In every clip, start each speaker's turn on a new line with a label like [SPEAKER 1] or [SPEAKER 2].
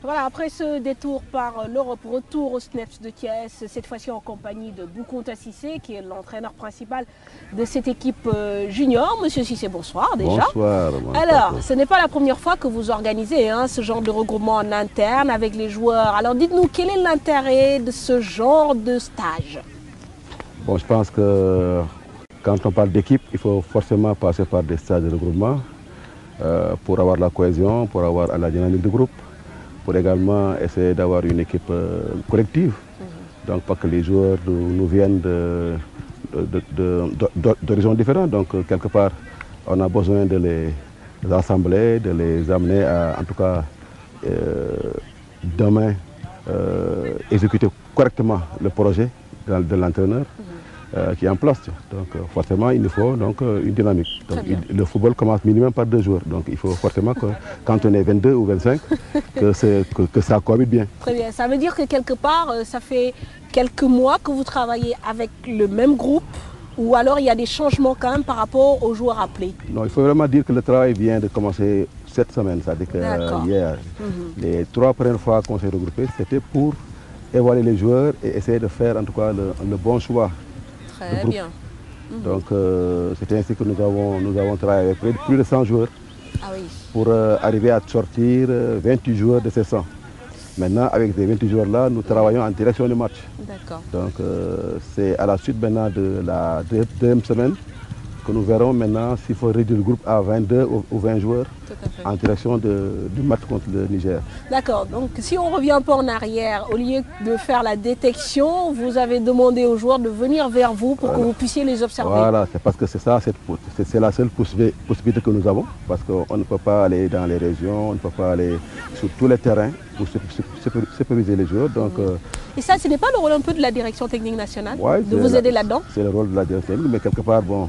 [SPEAKER 1] Voilà, après ce détour par l'Europe, retour au SNEPS de Thiès, cette fois-ci en compagnie de Boukounta Cissé, qui est l'entraîneur principal de cette équipe junior. Monsieur Cissé, bonsoir déjà.
[SPEAKER 2] Bonsoir.
[SPEAKER 1] Alors, ce n'est pas la première fois que vous organisez ce genre de regroupement en interne avec les joueurs. Alors dites-nous, quel est l'intérêt de ce genre de stage?
[SPEAKER 2] Bon, je pense que quand on parle d'équipe, il faut forcément passer par des stages de regroupement pour avoir la cohésion, pour avoir la dynamique de groupe, pour également essayer d'avoir une équipe collective. Donc, pas que les joueurs nous viennent d'horizons différents. Donc, quelque part, on a besoin de les rassembler, de les amener à, en tout cas, demain, exécuter correctement le projet de l'entraîneur qui est en place. Donc, forcément, il nous faut donc, une dynamique. Donc, le football commence minimum par 2 joueurs. Donc, il faut forcément que, quand on est 22 ou 25, que ça cohabite bien.
[SPEAKER 1] Très bien. Ça veut dire que quelque part, ça fait quelques mois que vous travaillez avec le même groupe, ou alors il y a des changements quand même par rapport aux joueurs appelés?
[SPEAKER 2] Non, il faut vraiment dire que le travail vient de commencer cette semaine. C'est-à-dire que hier, les 3 premières fois qu'on s'est regroupés, c'était pour évaluer les joueurs et essayer de faire en tout cas le bon choix.
[SPEAKER 1] Très bien.
[SPEAKER 2] Donc c'était ainsi que nous avons travaillé avec plus de 100 joueurs pour arriver à sortir 28 joueurs de ces 100. Maintenant, avec ces 28 joueurs-là, nous travaillons en direction du match.
[SPEAKER 1] D'accord.
[SPEAKER 2] Donc c'est à la suite maintenant de la deuxième semaine que nous verrons maintenant s'il faut réduire le groupe à 22 ou 20 joueurs en direction du match contre le Niger.
[SPEAKER 1] D'accord, donc si on revient un peu en arrière, au lieu de faire la détection, vous avez demandé aux joueurs de venir vers vous pour que vous puissiez les observer.
[SPEAKER 2] Voilà, c'est parce que c'est ça, c'est la seule possibilité que nous avons, parce qu'on ne peut pas aller dans les régions, on ne peut pas aller sur tous les terrains pour superviser les joueurs. Donc,
[SPEAKER 1] et ça, ce n'est pas le rôle un peu de la direction technique nationale de vous aider là-dedans?
[SPEAKER 2] C'est le rôle de la direction technique, mais quelque part, bon,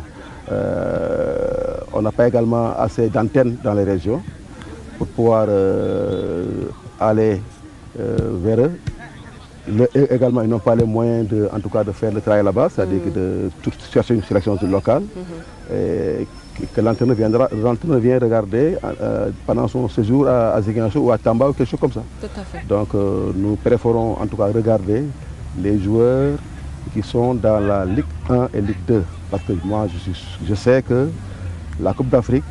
[SPEAKER 2] on n'a pas également assez d'antennes dans les régions pour pouvoir aller vers eux. Également, ils n'ont pas les moyens en tout cas de faire le travail là-bas, c'est-à-dire de chercher une sélection locale et que l'entraîneur vient regarder pendant son séjour à Ziguinchor ou à Tamba ou quelque chose comme ça.
[SPEAKER 1] Tout à fait.
[SPEAKER 2] Donc nous préférons en tout cas regarder les joueurs qui sont dans la Ligue 1 et Ligue 2. Parce que moi, je sais que la Coupe d'Afrique,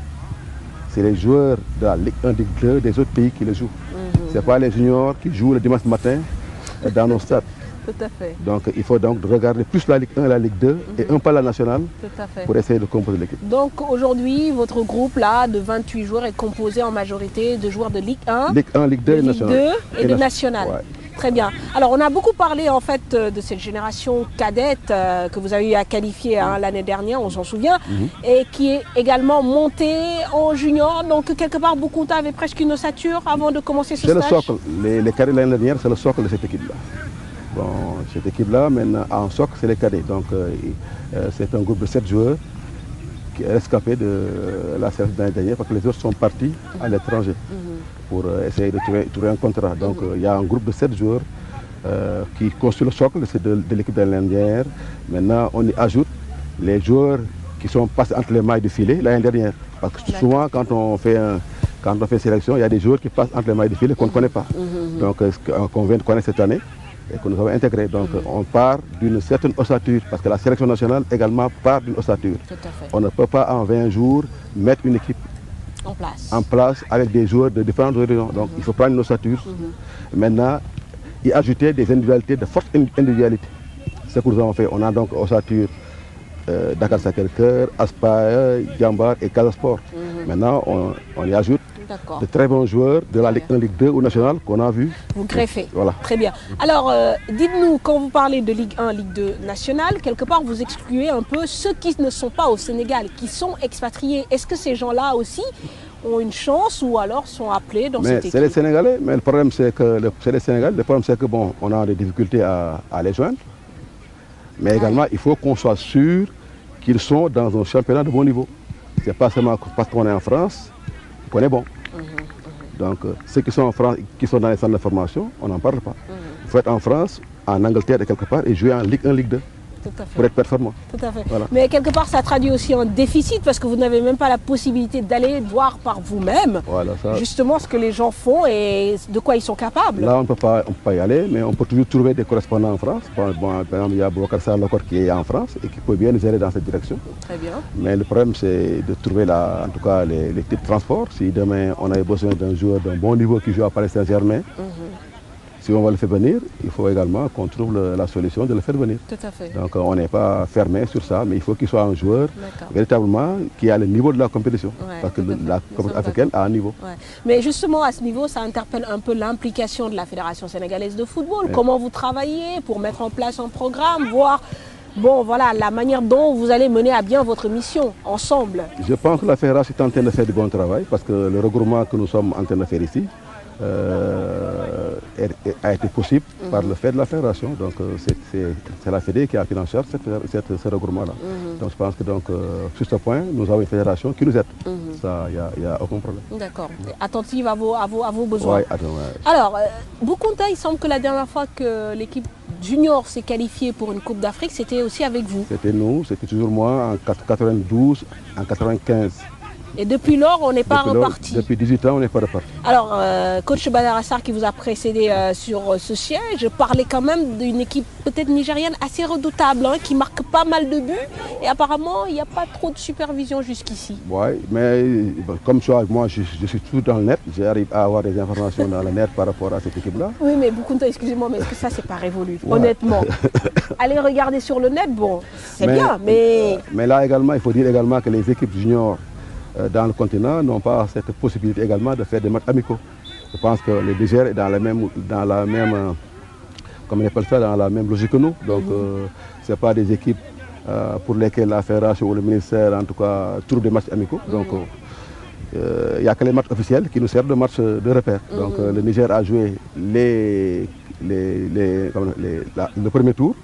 [SPEAKER 2] c'est les joueurs de la Ligue 1, Ligue 2 des autres pays qui le jouent. Ce n'est pas les juniors qui jouent le dimanche matin dans nos stades.
[SPEAKER 1] Tout à fait.
[SPEAKER 2] Donc il faut donc regarder plus la Ligue 1 et la Ligue 2 et un pas la nationale pour essayer de composer l'équipe.
[SPEAKER 1] Donc aujourd'hui, votre groupe là de 28 joueurs est composé en majorité de joueurs de Ligue 1,
[SPEAKER 2] Ligue 1, Ligue 2 et nationale.
[SPEAKER 1] Et de nationale. Ouais. Très bien. Alors on a beaucoup parlé en fait de cette génération cadette que vous avez eu à qualifier l'année dernière, on s'en souvient, et qui est également montée en junior. Donc quelque part, Boukounta avait presque une ossature avant de commencer ce stage.
[SPEAKER 2] C'est le socle. Les cadets l'année dernière, c'est le socle de cette équipe-là. Bon, cette équipe-là, maintenant, en socle, c'est les cadets. Donc c'est un groupe de 7 joueurs qui est rescapé de la sélection de l'année dernière parce que les autres sont partis à l'étranger pour essayer de trouver un contrat. Donc il y a un groupe de 7 joueurs qui construit le socle de l'équipe de l'année dernière. Maintenant, on y ajoute les joueurs qui sont passés entre les mailles du filet l'année dernière. Parce que souvent, quand on fait sélection, il y a des joueurs qui passent entre les mailles du filet qu'on ne connaît pas. Donc, qu'on vient de connaître cette année et que nous avons intégré. Donc, on part d'une certaine ossature, parce que la sélection nationale également part d'une ossature. On ne peut pas en 20 jours mettre une équipe en place avec des joueurs de différentes horizons. Donc, il faut prendre une ossature. Maintenant, y ajouter des individualités, de fortes individualités. C'est ce que nous avons fait. On a donc ossature Dakar Sacré-Cœur, Aspire, Djambar et Casasport. Maintenant, on y ajoute de très bons joueurs de la Ligue 1, Ligue 2 ou nationale qu'on a vu.
[SPEAKER 1] Vous greffez.
[SPEAKER 2] Voilà.
[SPEAKER 1] Très bien. Alors, dites-nous, quand vous parlez de Ligue 1, Ligue 2 nationale, quelque part, vous excluez un peu ceux qui ne sont pas au Sénégal, qui sont expatriés. Est-ce que ces gens-là aussi ont une chance ou alors sont appelés dans cette équipe?
[SPEAKER 2] C'est les Sénégalais, mais le problème c'est que c'est les Sénégalais. Le problème c'est que bon, on a des difficultés à les joindre. Mais également, il faut qu'on soit sûr qu'ils sont dans un championnat de bon niveau. C'est pas seulement parce qu'on est en France qu'on est bon. Donc ceux qui sont en France, qui sont dans les centres de formation, on n'en parle pas. Il faut être en France, en Angleterre et quelque part et jouer en Ligue 1, Ligue 2. pour être performant.
[SPEAKER 1] Tout à fait.
[SPEAKER 2] Voilà.
[SPEAKER 1] Mais quelque part, ça traduit aussi un déficit parce que vous n'avez même pas la possibilité d'aller voir par vous-même
[SPEAKER 2] Voilà, ça.
[SPEAKER 1] justement ce que les gens font et de quoi ils sont capables.
[SPEAKER 2] Là, on ne peut pas y aller, mais on peut toujours trouver des correspondants en France. Bon, par exemple, il y a Boubacar Sarr-Lokor qui est en France et qui peut bien nous aider dans cette direction.
[SPEAKER 1] Très bien.
[SPEAKER 2] Mais le problème, c'est de trouver en tout cas les types de transport. Si demain, on a besoin d'un joueur d'un bon niveau qui joue à Paris Saint-Germain, si on va le faire venir, il faut également qu'on trouve la solution de le faire venir.
[SPEAKER 1] Tout à fait.
[SPEAKER 2] Donc on n'est pas fermé sur ça, mais il faut qu'il soit un joueur véritablement qui a le niveau de la compétition. Parce que la compétition africaine a un niveau.
[SPEAKER 1] Ouais. Mais justement à ce niveau, ça interpelle un peu l'implication de la Fédération sénégalaise de football. Ouais. Comment vous travaillez pour mettre en place un programme, voir voilà, la manière dont vous allez mener à bien votre mission ensemble.
[SPEAKER 2] Je pense que la Fédération est en train de faire du bon travail parce que le regroupement que nous sommes en train de faire ici, a été possible par le fait de la fédération. Donc c'est la Fédé qui a pris en charge ce regroupement-là. Donc je pense que sur ce point, nous avons une fédération qui nous aide. Ça, il n'y a aucun problème.
[SPEAKER 1] D'accord. Attentive à vos besoins.
[SPEAKER 2] Ouais,
[SPEAKER 1] alors, Boukounta, il semble que la dernière fois que l'équipe junior s'est qualifiée pour une Coupe d'Afrique, c'était aussi avec vous.
[SPEAKER 2] C'était nous, c'était toujours moi en 92, en 95.
[SPEAKER 1] Et depuis lors, on n'est pas reparti.
[SPEAKER 2] Depuis 18 ans, on n'est pas reparti.
[SPEAKER 1] Alors, coach Badara Sarr qui vous a précédé sur ce siège, parlait quand même d'une équipe peut-être nigérienne assez redoutable, hein, qui marque pas mal de buts. Et apparemment, il n'y a pas trop de supervision jusqu'ici.
[SPEAKER 2] Oui, mais comme ça, moi, je suis tout dans le net. J'arrive à avoir des informations dans le net par rapport à cette équipe-là.
[SPEAKER 1] Oui, mais Boukounta, excusez-moi, mais est-ce que ça, c'est pas révolu, honnêtement? Allez regarder sur le net, bon, c'est bien, mais...
[SPEAKER 2] Mais là également, il faut dire également que les équipes juniors dans le continent n'ont pas cette possibilité également de faire des matchs amicaux. Je pense que le Niger est dans la même comme on appelle ça, dans la même logique que nous. Donc ce n'est pas des équipes pour lesquelles la fédération ou le ministère en tout cas trouve des matchs amicaux. Donc il n'y a que les matchs officiels qui nous servent de matchs de repère. Donc le Niger a joué le premier tour.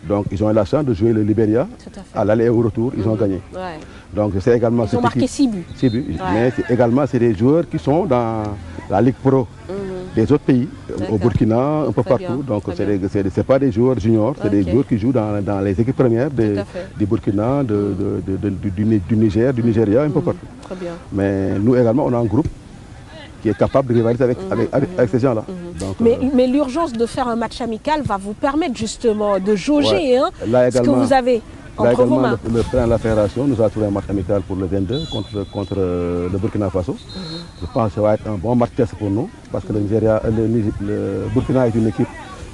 [SPEAKER 2] Donc ils ont eu la chance de jouer le Libéria à l'aller et au retour, ils ont gagné.
[SPEAKER 1] Ouais.
[SPEAKER 2] Donc c'est également
[SPEAKER 1] ils ont marqué 6 buts.
[SPEAKER 2] 6 buts. Ouais. Mais également c'est des joueurs qui sont dans la Ligue Pro des autres pays, au Burkina, un peu partout. Donc ce n'est pas des joueurs juniors, c'est des joueurs qui jouent dans les équipes premières du Burkina, du Niger, du Nigeria, un peu partout.
[SPEAKER 1] Très bien.
[SPEAKER 2] Mais nous également on a un groupe qui est capable de rivaliser avec ces gens-là.
[SPEAKER 1] Mais l'urgence de faire un match amical va vous permettre justement de jauger ce que vous avez entre vos mains.
[SPEAKER 2] Le président de la fédération nous a trouvé un match amical pour le 22 contre le Burkina Faso. Je pense que ça va être un bon match test pour nous parce que le Burkina est une équipe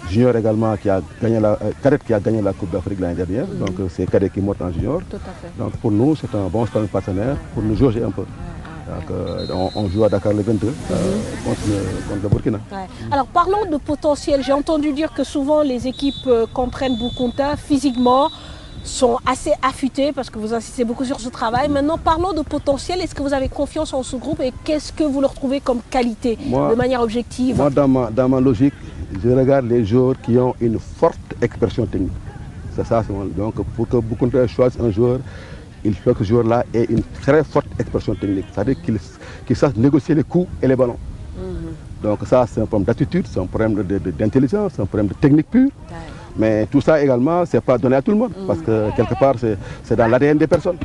[SPEAKER 2] junior également qui a gagné cadette qui a gagné la Coupe d'Afrique l'année dernière. Donc c'est cadet qui monte en junior.
[SPEAKER 1] Tout à fait.
[SPEAKER 2] Donc pour nous c'est un bon partenaire pour nous jauger un peu. Donc, on joue à Dakar le 22 contre le Burkina.
[SPEAKER 1] Ouais. Alors parlons de potentiel. J'ai entendu dire que souvent les équipes qu'entraîne Boukounta physiquement sont assez affûtées parce que vous insistez beaucoup sur ce travail. Maintenant parlons de potentiel. Est-ce que vous avez confiance en ce groupe et qu'est-ce que vous leur trouvez comme qualité de manière objective?
[SPEAKER 2] Moi dans ma logique, je regarde les joueurs qui ont une forte expression technique. C'est ça. Donc pour que Boukounta choisisse un joueur, il faut que ce joueur-là ait une très forte expression technique. C'est-à-dire qu'il sache négocier les coups et les ballons. Donc ça, c'est un problème d'attitude, c'est un problème d'intelligence, c'est un problème de technique pure. Mais tout ça également, ce n'est pas donné à tout le monde. Parce que quelque part, c'est dans l'ADN des personnes.